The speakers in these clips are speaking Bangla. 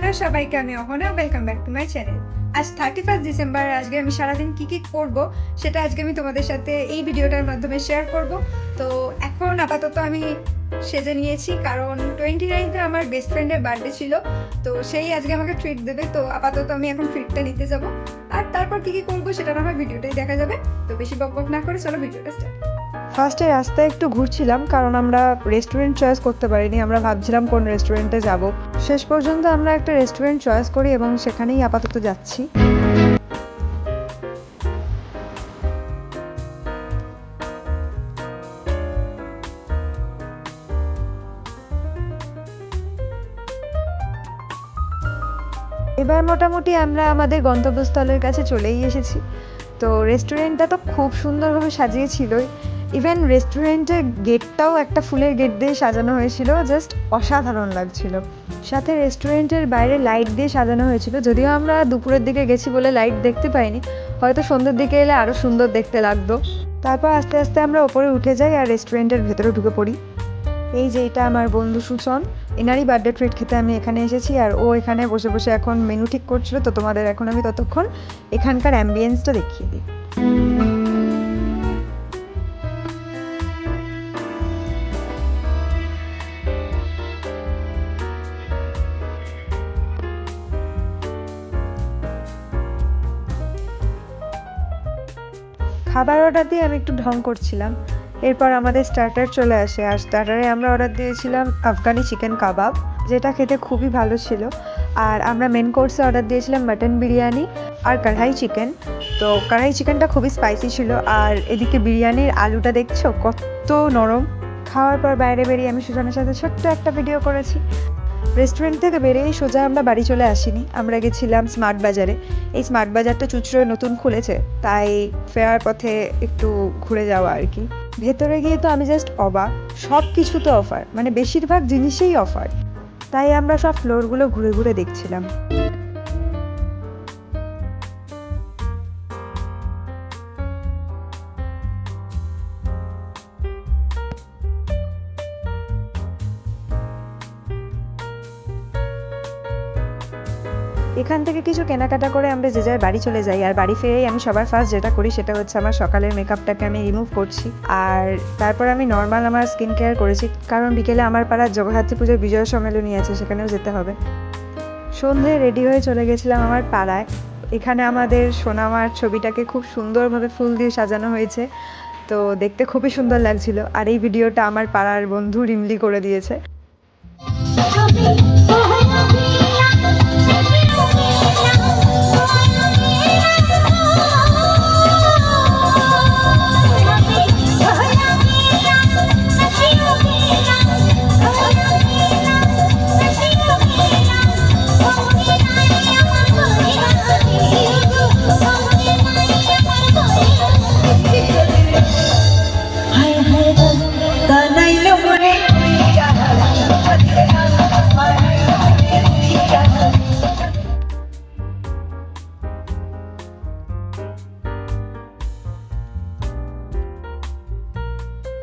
হ্যালো সবাইকে, আমি Ahana. Welcome back to my channel. আজ 31 ডিসেম্বর। আজকে আমি সারাদিন কী করব সেটা আজকে আমি তোমাদের সাথে এই ভিডিওটার মাধ্যমে শেয়ার করব। তো এখন আপাতত আমি সেজে নিয়েছি, কারণ 29-এ আমার বেস্ট ফ্রেন্ডের বার্থডে ছিল, তো সেই আজকে আমাকে ট্রিট দেবে। তো আপাতত আমি এখন ট্রিটটা নিতে যাব, আর তারপর কী করবো সেটা আমার ভিডিওটাই দেখা যাবে। তো বেশি বকবক না করে চলো ভিডিওটা স্টার্ট। ফার্স্টে রাস্তায় একটু ঘুরছিলাম, কারণ আমরা রেস্টুরেন্ট চয়েস করতে পারিনি। আমরা ভাবছিলাম কোন রেস্টুরেন্টে যাব। শেষ পর্যন্ত আমরা একটা রেস্টুরেন্ট চয়েস করি এবং সেখানেই আপাতত যাচ্ছি। এবার মোটামুটি আমরা আমাদের গন্তব্যস্থলের কাছে চলেই এসেছি। তো রেস্টুরেন্টটা তো খুব সুন্দরভাবে সাজিয়েছিলই। ইভেন রেস্টুরেন্টের গেটটাও একটা ফুলের গেট দিয়ে সাজানো হয়েছিল, জাস্ট অসাধারণ লাগছিল। সাথে রেস্টুরেন্টের বাইরে লাইট দিয়ে সাজানো হয়েছিল, যদিও আমরা দুপুরের দিকে গেছি বলে লাইট দেখতে পাইনি, হয়তো সন্ধ্যের দিকে এলে আরও সুন্দর দেখতে লাগতো। তারপর আস্তে আস্তে আমরা ওপরে উঠে যাই আর রেস্টুরেন্টের ভেতরে ঢুকে পড়ি। এই যে এটা আমার বন্ধু সুচন, এনারই বার্থডে ট্রিট খেতে আমি এখানে এসেছি, আর ও এখানে বসে বসে এখন মেনু ঠিক করছিল। তো তোমাদের এখন আমি ততক্ষণ এখানকার অ্যাম্বিয়েন্সটা দেখিয়ে দিই। খাবার অর্ডার দিয়ে আমি একটু ঢং করছিলাম। এরপর আমাদের স্টার্টার চলে আসে, আর স্টার্টারে আমরা অর্ডার দিয়েছিলাম আফগানি চিকেন কাবাব, যেটা খেতে খুবই ভালো ছিল। আর আমরা মেন কোর্সে অর্ডার দিয়েছিলাম মাটন বিরিয়ানি আর কড়াই চিকেন। তো কড়াই চিকেনটা খুবই স্পাইসি ছিল, আর এদিকে বিরিয়ানির আলুটা দেখছো কত নরম। খাওয়ার পর বাইরে বেরিয়ে আমি সুজনের সাথে ছোট্ট একটা ভিডিও করেছি। রেস্টুরেন্ট থেকে বেরিয়েই সোজা আমরা বাড়ি চলে আসিনি, আমরা গেছিলাম স্মার্ট বাজারে। এই স্মার্ট বাজারটা চুঁচুড়ায় নতুন খুলেছে, তাই ফেরার পথে একটু ঘুরে যাওয়া আর কি। ভেতরে গিয়ে তো আমি জাস্ট অবাক, সব কিছুতে অফার, মানে বেশিরভাগ জিনিসেই অফার। তাই আমরা সব ফ্লোরগুলো ঘুরে ঘুরে দেখছিলাম। এখান থেকে কিছু কেনাকাটা করে আমরা যে যার বাড়ি চলে যাই, আর বাড়ি ফিরেই আমি সবার ফার্স্ট যেটা করি সেটা হচ্ছে আমার সকালের মেকআপটাকে আমি রিমুভ করছি। আর তারপর আমি নর্মাল আমার স্কিন কেয়ার করেছি, কারণ বিকেলে আমার পাড়ার জগদ্ধাত্রী পুজোর বিজয় সম্মেলনী আছে, সেখানেও যেতে হবে। সন্ধে রেডি হয়ে চলে গেছিলাম আমার পাড়ায়। এখানে আমাদের সোনামার ছবিটাকে খুব সুন্দরভাবে ফুল দিয়ে সাজানো হয়েছে, তো দেখতে খুবই সুন্দর লাগছিল। আর এই ভিডিওটা আমার পাড়ার বন্ধু রিমলি করে দিয়েছে।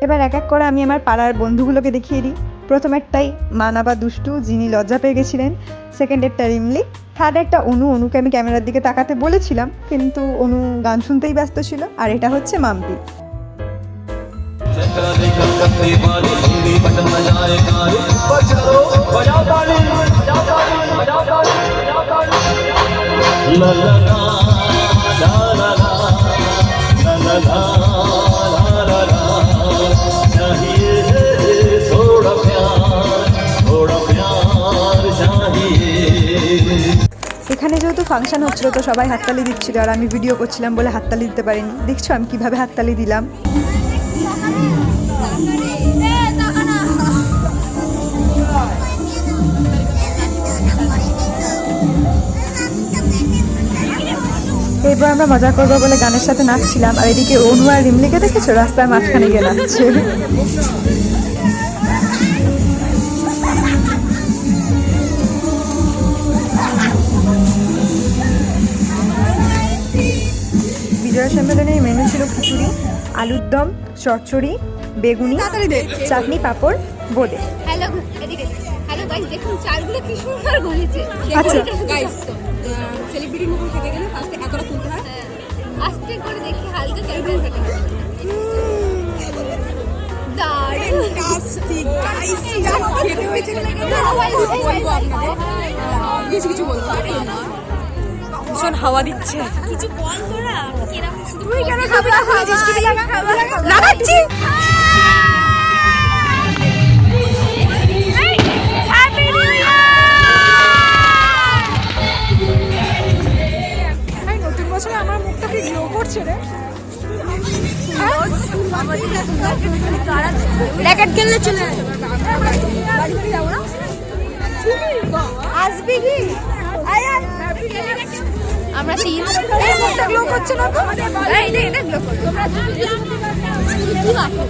এবার এক এক করে আমি আমার পাড়ার বন্ধুগুলোকে দেখিয়ে দিই। প্রথমেরটাই মানাবা দুষ্টু, যিনি লজ্জা পেয়ে গেছিলেন। সেকেন্ডেরটা রিমলি। থার্ডেরটা অনুকে আমি ক্যামেরার দিকে তাকাতে বলেছিলাম, কিন্তু অনু গান শুনতেই ব্যস্ত ছিল। আর এটা হচ্ছে মাম্পি। এখানে যেহেতু ফাংশন হচ্ছিল, তো সবাই হাততালি দিচ্ছিল, আর আমি ভিডিও করছিলাম বলে হাততালি দিতে পারিনি। দেখছো আমি কিভাবে হাততালি দিলাম। এরপর আমরা মজা করবো বলে গানের সাথে নাচছিলাম, আর এদিকে অনু আর রিমলিকে দেখেছো রাস্তার মাঝখানে গিয়ে নাচছে। বিজয়া সম্মেলনের মেনু ছিল খিচুড়ি, আলুর দম, চচ্চড়ি, বেগুনি, চাটনি, পাঁপড়, বোঁদে। হ্যালো গাইস, দেখুন চালগুলো কি সুন্দর গলেছে। আচ্ছা গাইস সেলিব্রিটির মুখে খেতে গেলে ফার্স্টে এতটা তুলতে হয়। আস্তে করে দেখি হালকা ক্যামেরা ফেটে দারুণ ফ্যান্টাস্টিক গাইস, খেতে হয়েছে বলবো আপনাদের, কিছু বলবো ভীষণ হাওয়া দিচ্ছে। কিছু বল তোরা কিরকম শুধু তুই কেন খাবি না? খাওয়াছিস কি লাগা? লাগাচ্ছি ভাই নতুন বছরে আমার মুখটা কি গ্লো করছে রে? র্যাকেট খেললে চলে আসবি কি? আয় আয়। আমরা তিন এই মুখটা গ্লো করছে না তো? এটা গ্লো করো তোমরা কি মাখো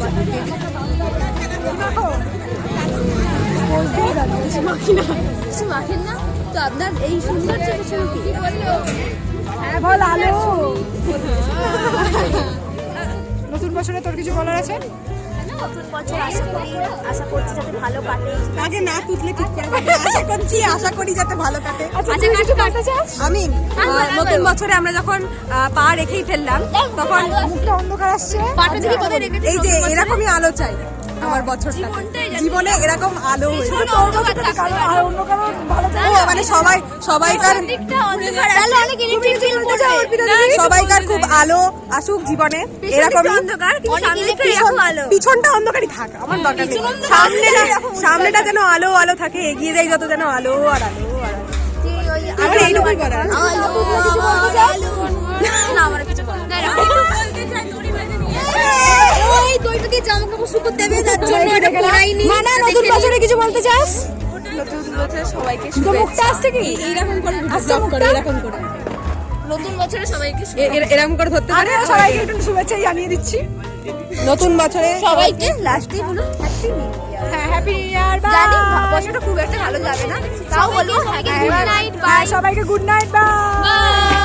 কিছু মাখেন না তো আপনার এই সৌন্দর্য কিছু কি বললো? হ্যাঁ বল আলো। নতুন বছরে তোর কিছু বলার আছে? নতুন বছর আশা করছি যাতে ভালো কাটে। আগে না তুতলে ঠিক করে আশা করি যাতে ভালো কাটে। আচ্ছা তুই কিছু বলতে চাস? আমি নতুন বছরে আমরা যখন পা রেখেই ফেললাম তখন মুখটা অন্ধকার আসছে। পাটা দিকে কোথায় রেখেছিস? এই যে এরকমই আলো চাই আমার বছরটা, জীবনে এরকম আলো হয়ে যাবে। আর অন্য কারো ভালো ও মানে সবাইকার দিকটা অন্ধকার আছে। তাহলে অনেক ইলেকট্রিক বিল পড়ে। সবাইকার খুব আলো আসুক জীবনে, এরকমই অন্ধকার কিন্তু সামনে দিকটা এরকম আলো। পিছনটা অন্ধকারই থাক, আমার দরকার নেই। সামনেটা যেন আলো আলো থাকে, এগিয়ে যাই যত যেন আলো আর আলো আর আলো। আমার এইটুকুই বলার আছে। না আমার কিছু বল না। ওই দইটা দিয়ে জামা কাপড় শুকোতে দেবে যার জন্য এটা পরাইনি। না নতুন বছরে কিছু বলতে চাস? নতুন বছরে সবাইকে তো মুখটা আসছে কি? এইরকম করে ব্লক করে, এরকম করে নতুন বছরে সবাইকে এরকম করে ধরতে পারে। আরে সবাইকে একটু শুভেচ্ছা জানিয়ে দিচ্ছি। নতুন বছরে সবাইকে লাস্টে বলো হ্যাপি নিউ ইয়ার। হ্যাঁ হ্যাপি নিউ ইয়ার। জানি বছরটা খুব একটা ভালো যাবে না, তাও বলবো হ্যাপি গুড নাইট বাই। সবাইকে গুড নাইট বাই। বাই।